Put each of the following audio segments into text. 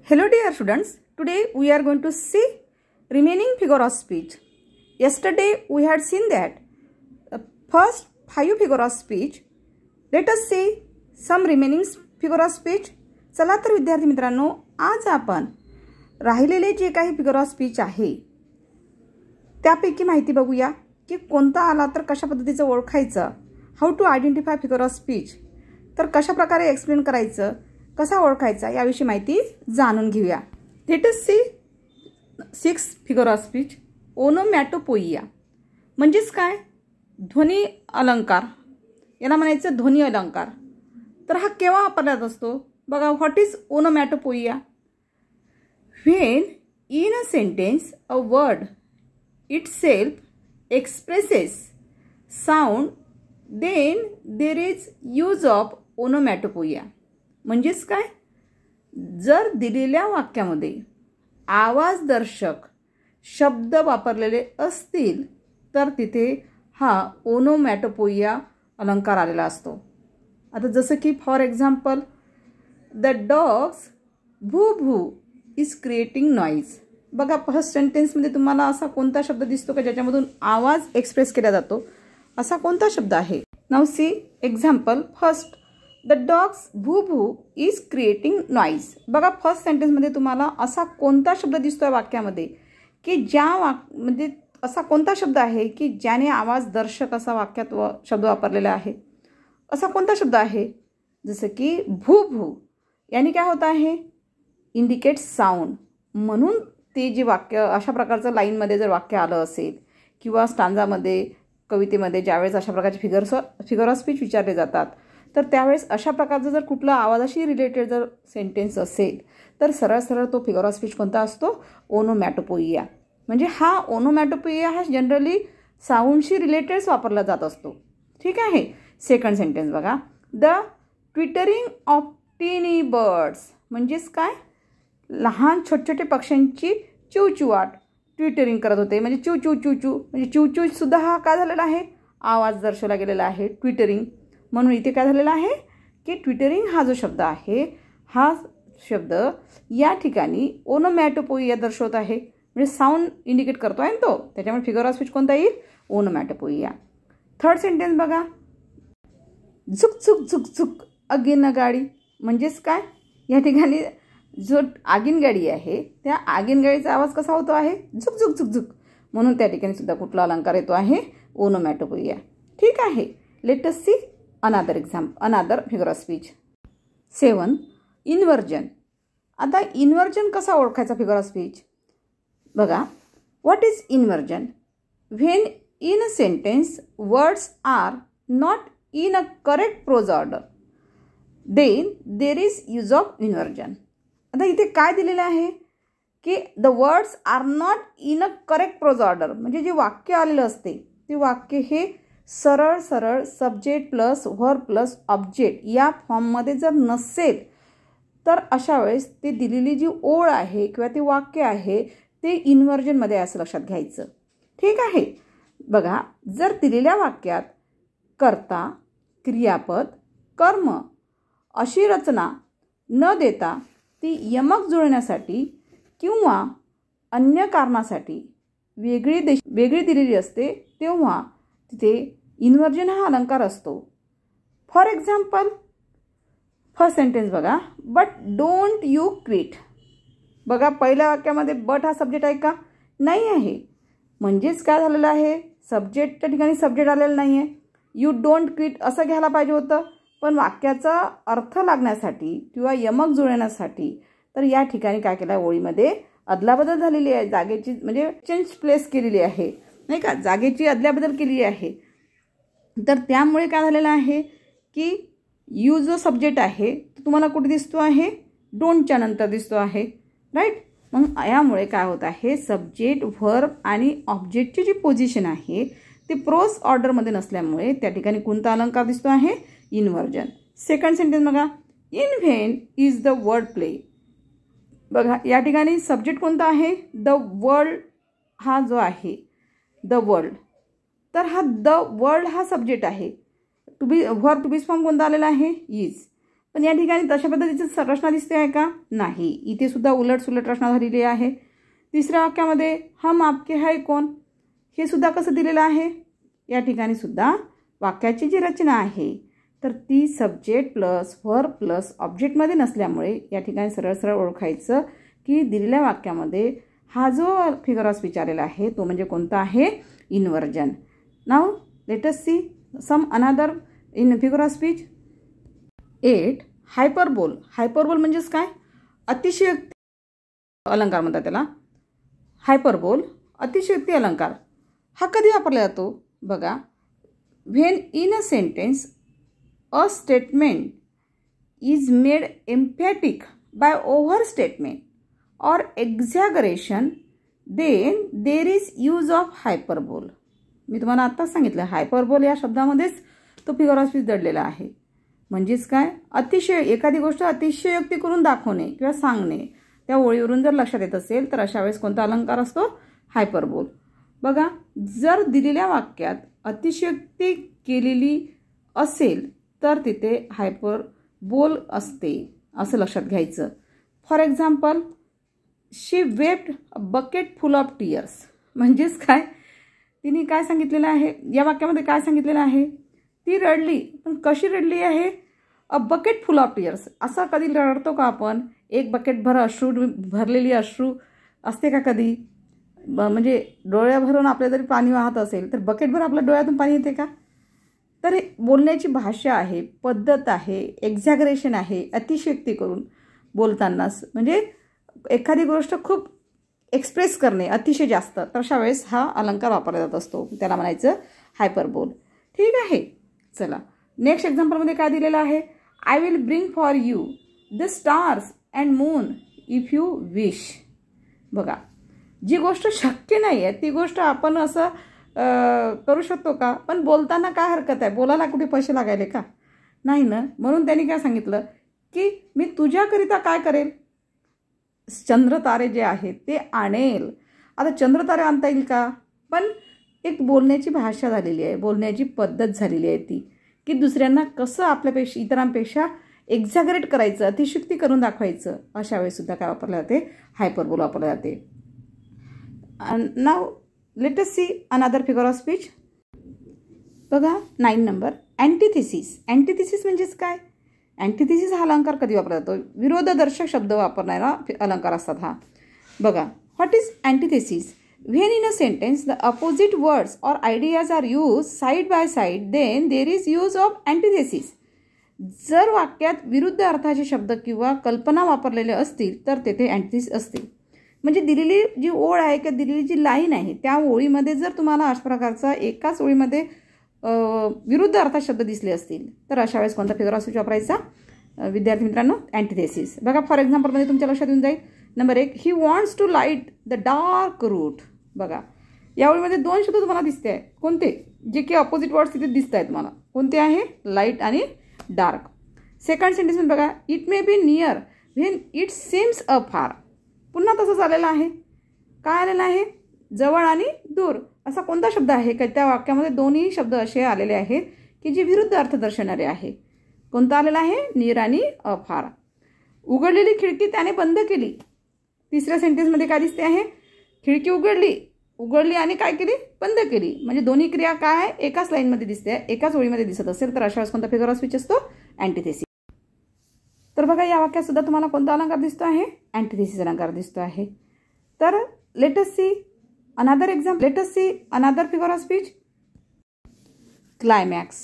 Hello dear students, today we are going to see remaining figure of speech. Yesterday we had seen that first 5 figure of speech. Let us see some remaining figure of speech. चला तर विद्यार्थी मित्रांनो, आज आपण राहिलेले जे काही figure of speech आहे त्यापैकी माहिती बघूया की कोणता आला तर कशा पद्धतीचं ओळखायचं, how to identify figure of speech, तर कशा प्रकारे एक्सप्लेन करायचं, कसा ओळखायचा याविषयी माहिती जाणून घेऊया. Let us see 6 figure of speech. Onomatopoeia म्हणजेच काय? ध्वनी अलंकार. याला म्हणायचं ध्वनी अलंकार. तर हा केव्हा वापरला जात असतो बघा. What is onomatopoeia? When in a sentence a word itself expresses sound, then there is use of onomatopoeia. म्हणजेच काय? जर दिलेल्या वाक्यामध्ये आवाजदर्शक शब्द वापरलेले असतील तर तिथे हा ओनोमॅटोपोइया अलंकार आलेला असतो. आता जसं की फॉर एक्झाम्पल, द डॉग्स भू भू इज क्रिएटिंग नॉईज. बघा, फर्स्ट सेंटेन्समध्ये तुम्हाला असा कोणता शब्द दिसतो का ज्याच्यामधून आवाज एक्सप्रेस केला जातो? असा कोणता शब्द आहे? Now see example first, the dogs भू भू इज क्रिएटिंग नॉईज. बघा, फर्स्ट सेंटेन्समध्ये तुम्हाला असा कोणता शब्द दिसतोय वाक्यामध्ये की म्हणजे असा कोणता शब्द आहे की ज्याने आवाज दर्शक असा वाक्यात शब्द वापरलेला आहे? असा कोणता शब्द आहे? जसं की भू भू याने काय होत आहे? Indicate sound. म्हणून ते जे वाक्य अशा प्रकारचं लाईनमध्ये जर वाक्य आलं असेल किंवा स्टांजामध्ये, कवितेमध्ये ज्यावेळेस अशा प्रकारचे फिगर ऑफ स्पीच विचारले जातात तर त्यावेळेस अशा प्रकारचं जर कुठलं आवाजाशी रिलेटेड जर सेंटेन्स असेल तर सरळ सरळ तो फिगर ऑफ स्पीच कोणता असतो? ओनोमॅटोपोइया. म्हणजे हा ओनोमॅटोपोइया हा जनरली साऊंडशी रिलेटेडच वापरला जात असतो. ठीक आहे. सेकंड सेंटेन्स बघा, द ट्विटरिंग ऑफ टीनी बर्ड्स. म्हणजेच काय? लहान छोटे छोटे पक्ष्यांची चिवचिवाट, ट्विटरिंग करत होते. म्हणजे चिव चिव चिव चिव म्हणजे चिवचिव सुद्धा हा काय झालेला आहे? आवाज दर्शवला गेलेला आहे, ट्विटरिंग. म्हणून इथे काय झालेलं आहे की ट्विटरिंग हा जो शब्द आहे हा शब्द या ठिकाणी ओनोमॅटोपोइया दर्शवत आहे. म्हणजे साऊंड इंडिकेट करतो आहे तो. त्याच्यामुळे फिगर ऑफ स्पीच कोणता येईल? ओनोमॅटोपोइया. थर्ड सेंटेन्स बघा, झुक झुक झुक झुक अगेन अ गाडी. म्हणजेच काय? या ठिकाणी जो आगीन गाडी आहे त्या आगीन गाडीचा आवाज कसा होतो आहे? झुक झुक झुक झुक. म्हणून त्या ठिकाणी सुद्धा कुठला अलंकार येतो आहे? ओनोमॅटोपोइया. ठीक आहे. Let us see another figure of speech. 7 inversion. आता इन्व्हर्जन कसा ओळखायचा फिगर ऑफ स्पीच? बघा, what is inversion? When in a sentence words are not in a correct prose order, then there is use of inversion. आता इथे काय दिलेलं आहे की the words are not in a correct prose order. म्हणजे जे वाक्य आलेलं असते ते वाक्य हे सरळ सरळ subject plus verb plus object या फॉर्ममध्ये जर नसेल तर अशा वेळेस ते दिलेली जी ओळ आहे किंवा ते वाक्य आहे ते इन्व्हर्जनमध्ये असं लक्षात घ्यायचं. ठीक आहे. बघा, जर दिलेल्या वाक्यात कर्ता, क्रियापद, कर्म अशी रचना न देता ती यमक जुळण्यासाठी किंवा अन्य कारणासाठी वेगळी दिलेली असते तेव्हा तिथे इन्व्हर्जन हा अलंकार असतो. फॉर एक्झाम्पल, फर्स्ट सेंटेन्स बघा, बट डोंट यू क्विट. बघा, पहिल्या वाक्यामध्ये बट हा सब्जेक्ट आहे का? नाही आहे. म्हणजेच काय झालेलं आहे? सब्जेक्टच्या ठिकाणी सब्जेक्ट आलेला नाही आहे. यू डोंट क्विट असं घ्यायला पाहिजे होतं. पण वाक्याचा अर्थ लागण्यासाठी किंवा यमक जुळण्यासाठी तर या ठिकाणी काय केलं? ओळीमध्ये अदलाबदल झालेली आहे. जागेची म्हणजे चेंज प्लेस केलेली आहे, नाही का? जागेची अदलाबदल केलेली आहे. तर त्यामुळे काय झालेलं आहे की यू जो सब्जेक्ट आहे तो तुम्हाला कुठे दिसतो आहे? डोंटच्या नंतर दिसतो आहे. राईट. मग यामुळे काय होत आहे? सब्जेक्ट, व्हर्ब आणि ऑब्जेक्टची जी पोझिशन आहे ती प्रोज ऑर्डरमध्ये नसल्यामुळे त्या ठिकाणी कोणता अलंकार दिसतो आहे? इन्व्हर्जन. सेकंड सेंटेन्स बघा, in when is the word play. बघा, या ठिकाणी सब्जेक्ट कोणता आहे? द वर्ल्ड हा जो आहे, द वर्ल्ड. तर हा द वर्ल्ड हा सब्जेक्ट आहे. व्हर्ब टू बी फॉर्म कोणता आलेला आहे? इज. पण या ठिकाणी तशा पद्धतीची रचना दिसते आहे का? नाही. इथे सुद्धा उलट रचना झालेली आहे. तिसऱ्या वाक्यामध्ये हम आपके है कौन, हे सुद्धा कसं दिलेलं आहे? या ठिकाणी सुद्धा वाक्याची जी रचना आहे तर ती सब्जेक्ट प्लस व्हर्ब प्लस ऑब्जेक्टमध्ये नसल्यामुळे या ठिकाणी सरळ ओळखायचं की दिलेल्या वाक्यामध्ये हा जो फिगर ऑफ स्पीच आलेला आहे तो म्हणजे कोणता आहे? Inversion. Now let us see some another in figure of speech. 8. Hyperbole. Hyperbole म्हणजेच काय? अतिशयोक्ती अलंकार म्हणतात त्याला. हायपरबोल अतिशयोक्ती अलंकार हा कधी वापरला जातो? बघा, when in a sentence a statement is made emphatic by overstatement or exaggeration then there is use of hyperbole. मी तुम्हाला आत्ताच सांगितलं हायपरबोल या शब्दामध्येच तो फिगर ऑफ स्पीच दडलेला आहे. म्हणजेच काय? एखादी गोष्ट अतिशयोक्ती करून दाखवणे किंवा सांगणे, त्या ओळीवरून जर लक्षात येत असेल तर अशा वेळेस कोणता अलंकार असतो? हायपरबोल. बघा, जर दिलेल्या वाक्यात अतिशयोक्ती केलेली असेल तर तिथे हायपरबोल असते असं लक्षात घ्यायचं. For example, she vaped a bucket full of tears. म्हणजेच काय? तिने काय सांगितलेलं आहे या वाक्यामध्ये? काय सांगितलेलं आहे? ती रडली. पण कशी रडली आहे? A bucket full of tears. असं कधी रडतो का आपण? एक बकेट भरलेली अश्रू असते का कधी? म्हणजे डोळ्या भरून आपल्या जरी पाणी वाहत असेल तर बकेटभर आपल्या डोळ्यातून पाणी येते का? तर हे बोलण्याची भाषा आहे, पद्धत आहे, एक्झॅगरेशन आहे, अतिशयोक्ती करून बोलतानाच म्हणजे एखादी गोष्ट खूप एक्सप्रेस करणे अतिशय जास्त, तर अशा वेळेस हा अलंकार वापरला जात असतो. त्याला म्हणायचं हायपरबोल. ठीक आहे. चला नेक्स्ट एक्झाम्पलमध्ये काय दिलेलं आहे? I will bring for you the stars and moon if you wish. बघा, जी गोष्ट शक्य नाही आहे ती गोष्ट आपण असं करू शकतो का? पण बोलताना काय हरकत आहे? बोलायला कुठे पैसे लागायले का? नाही ना. म्हणून त्यांनी काय सांगितलं की मी तुझ्याकरिता काय करेल? चंद्रतारे जे आहेत ते आणेल. आता चंद्रतारे आणता येईल का? पण एक बोलण्याची भाषा झालेली आहे, बोलण्याची पद्धत झालेली आहे ती की दुसऱ्यांना कसं आपल्यापेक्षा इतरांपेक्षा एक्झॅगरेट करायचं, अतिशयोक्ती करून दाखवायचं. अशा वेळेस सुद्धा काय वापरले जाते? हायपरबोल वापरले जाते. Now let us see another figure of speech. बघा 9 नंबर, अँटिथिसिस. अँटिथिसिस म्हणजेच काय? अँटिथिसिस हा अलंकार कधी वापरला जातो? विरोधदर्शक शब्द वापरणारा अलंकार असतात हा. बघा, what is antithesis? When in a sentence the opposite words or ideas are use side by side then there is use of antithesis. जर वाक्यात विरुद्ध अर्थाचे शब्द किंवा कल्पना वापरलेले असतील तर तेथे अँटिथिसिस असते. म्हणजे दिलेली जी ओळ आहे किंवा दिलेली जी लाईन आहे त्या ओळीमध्ये जर तुम्हाला अशा प्रकारचा एकाच ओळीमध्ये विरुद्ध अर्थात शब्द दिसले असतील तर अशा वेळेस कोणता फिगर ऑफ स्पीच वापरायचा? विद्यार्थी मित्रांनो, अँटिथिसिस. बघा, फॉर एक्झाम्पलमध्ये तुमच्या लक्षात येऊन जाईल. Number 1, he wants to light the dark route. बघा, या ओळीमध्ये 2 शब्द तुम्हाला दिसते आहे. कोणते? जे की अपोजिट वर्ड्स तिथे दिसत आहेत तुम्हाला. कोणते आहे? लाईट आणि डार्क. सेकंड सेंटेन्समध्ये बघा, it may be near when it seems a फार. पुन्हा तसंच आलेलं आहे. काय आलेलं आहे? जवळ आणि दूर. असा कोणता शब्द आहे का त्या वाक्यामध्ये दोन्ही शब्द असे आलेले आहेत की जे विरुद्ध अर्थ दर्शवणारे आहे? कोणता आलेला आहे? नियर आणि अफार. उघडलेली खिडकी त्याने बंद केली. तिसऱ्या सेंटेन्समध्ये काय दिसते आहे? खिडकी उघडली आणि काय केली? बंद केली. म्हणजे दोन्ही क्रिया काय आहे? एकाच लाईनमध्ये दिसते, एकाच ओळीमध्ये दिसत असेल तर अशा वेळेस कोणता फिगर ऑफ स्पीच असतो? अँटिथिसिस. तर बघा, या वाक्यात सुद्धा तुम्हाला कोणता अलंकार दिसतो आहे? अँटिथिसिस अलंकार दिसतो आहे. तर let us see another example. Let us see another figure of speech. Climax.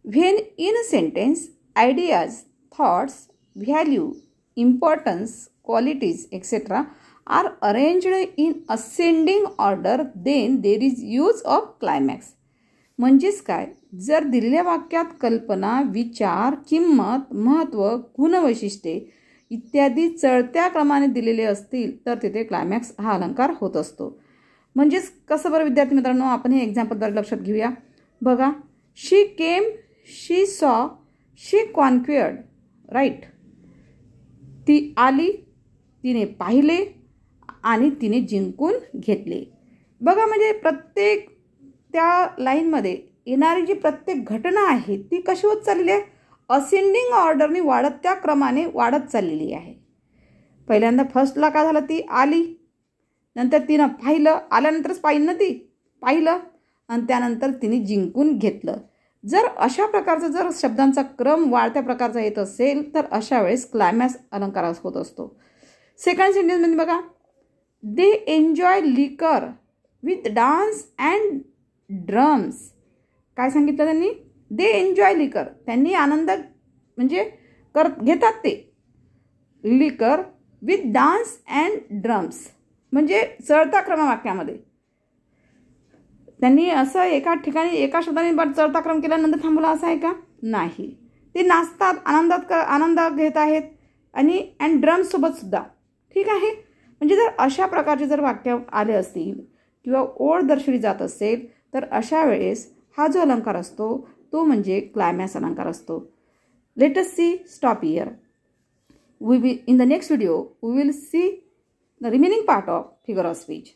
When in a sentence ideas, thoughts, value, importance, qualities, etc. are arranged in ascending order, then there is use of climax. म्हणजेच काय? जर दिलेल्या वाक्यात कल्पना, विचार, किंमत, महत्त्व, गुणवैशिष्ट्ये इत्यादी चढत्या क्रमाने दिलेले असतील तर तिथे क्लायमॅक्स हा अलंकार होत असतो. म्हणजेच कसं बरं विद्यार्थी मित्रांनो, आपण हे एक्झाम्पलद्वारे लक्षात घेऊया. बघा, शी केम, शी सॉ, शी कॉन्क्वेअर्ड. राईट. ती आली, तिने पाहिले आणि तिने जिंकून घेतले. बघा, म्हणजे प्रत्येक त्या लाईनमध्ये येणारी जी प्रत्येक घटना आहे ती कशी होत चाललेली आहे? असेंडिंग ऑर्डरनी वाढत्या क्रमाने वाढत चाललेली आहे. पहिल्यांदा फर्स्टला काय झालं, ती आली, नंतर तिनं पाहिलं, आल्यानंतरच पाहिलं ना, ती पाहिलं आणि त्यानंतर तिने जिंकून घेतलं. जर अशा प्रकारचा जर शब्दांचा क्रम वाढत्या प्रकारचा येत असेल तर अशा वेळेस क्लायमॅक्स अलंकार होत असतो. सेकंड सेंटेन्समध्ये बघा, दे एन्जॉय लिकर विथ डान्स अँड ड्रम्स. काय सांगितलं त्यांनी? दे एन्जॉय लिकर, त्यांनी आनंद म्हणजे घेतात ते. लिकर विथ डान्स अँड ड्रम्स म्हणजे चढता क्रम वाक्यामध्ये त्यांनी असं एका ठिकाणी एका शब्दाने चढता क्रम केल्यानंतर थांबवला असं आहे का? नाही. ते नाचतात, आनंद घेत आहेत आणि अँड ड्रम्ससोबत सुद्धा. ठीक आहे. म्हणजे जर अशा प्रकारचे जर वाक्य आले असतील किंवा ओळ दर्शवली जात असेल तर अशा वेळेस हा जो अलंकार असतो तो म्हणजे क्लायमॅक्स अलंकार असतो. Let us see stop here. In the next video, we will see the remaining part of figure of speech.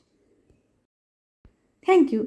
Thank you.